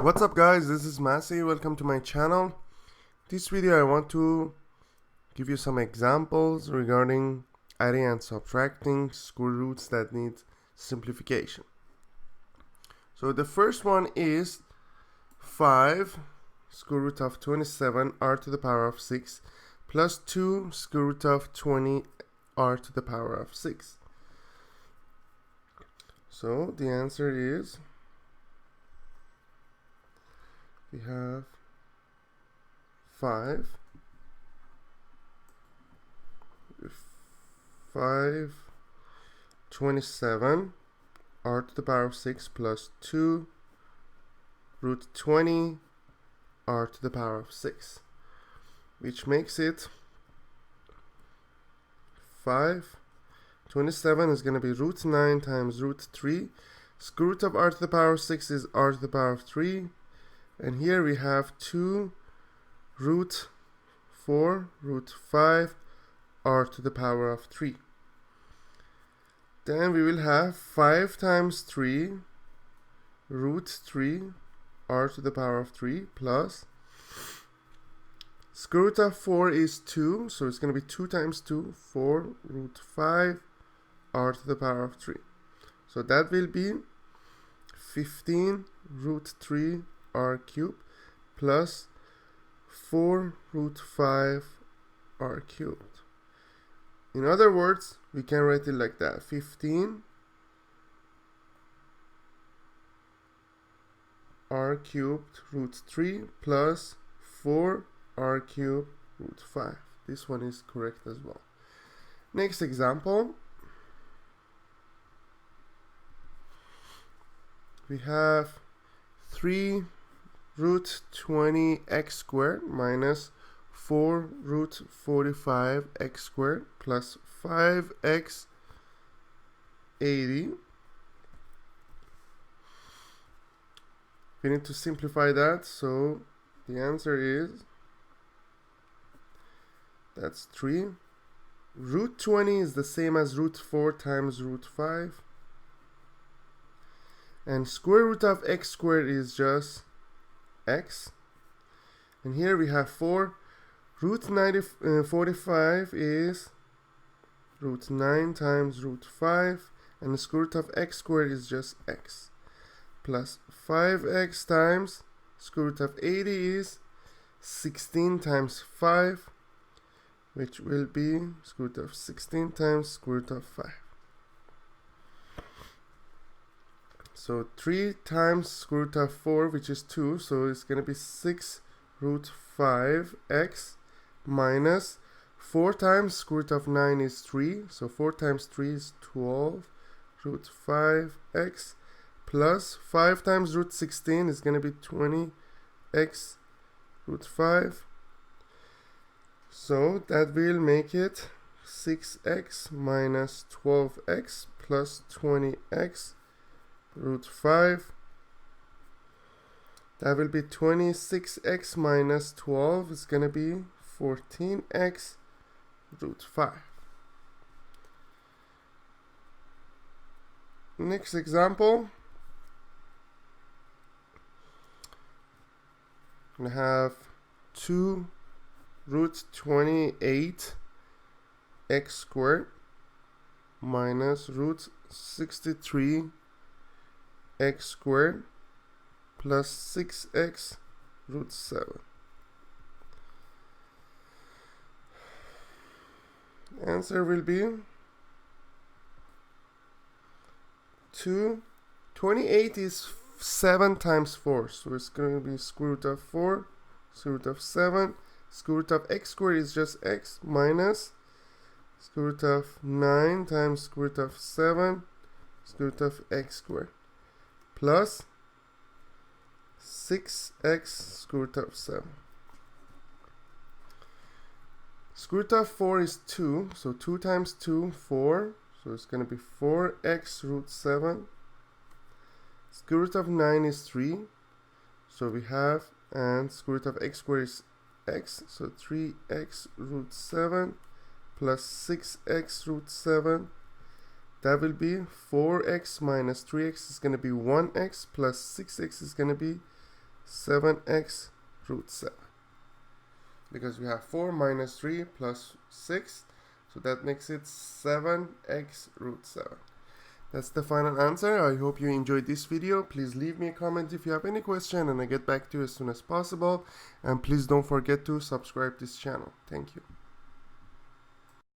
What's up guys, this is Massey, welcome to my channel. This video I want to give you some examples regarding adding and subtracting square roots that need simplification. So the first one is 5 square root of 27 r to the power of 6 plus 2 square root of 20 r to the power of 6. So the answer is we have 27 r to the power of 6 plus 2 root 20 r to the power of 6, which makes it 27 is going to be root 9 times root 3. Square root of r to the power of 6 is r to the power of 3. And here we have 2 root 4 root 5 r to the power of 3. Then we will have 5 times 3 root 3 r to the power of 3 plus square root of 4 is 2, so it's going to be 2 times 2, 4 root 5 r to the power of 3. So that will be 15 root 3 r cubed plus 4 root 5 r cubed. In other words, we can write it like that: 15 r cubed root 3 plus 4 r cubed root 5. This one is correct as well. Next example, we have 3 root 20 x squared minus 4 root 45 x squared plus 5x 80. We need to simplify that, so the answer is that's 3. Root 20 is the same as root 4 times root 5. And square root of x squared is just x. And here we have 4. Root 45 is root 9 times root 5. And the square root of x squared is just x. Plus 5x times square root of 80 is 16 times 5, which will be square root of 16 times square root of 5. So 3 times square root of 4, which is 2, so it's going to be 6 root 5x minus 4 times square root of 9 is 3, so 4 times 3 is 12 root 5x plus 5 times root 16 is going to be 20x root 5. So that will make it 6x minus 12x plus 20x root 5. That will be 26x minus 12 is going to be 14x root 5. Next example, we have 2 root 28 x squared minus root 63 x squared plus 6x root 7. Answer will be 28 is 7 times 4, so it's going to be square root of 4 square root of 7. Square root of x squared is just x minus square root of 9 times square root of 7 square root of x squared plus 6x square root of 7. Square root of 4 is 2, so 2 times 2, 4, so it's going to be 4x root 7. Square root of 9 is 3, so we have, and square root of x squared is x, so 3x root 7 plus 6x root 7. That will be 4x minus 3x is going to be 1x plus 6x is going to be 7x root 7. Because we have 4 minus 3 plus 6, so that makes it 7x root 7. That's the final answer. I hope you enjoyed this video. Please leave me a comment if you have any question and I'll get back to you as soon as possible. And please don't forget to subscribe this channel. Thank you.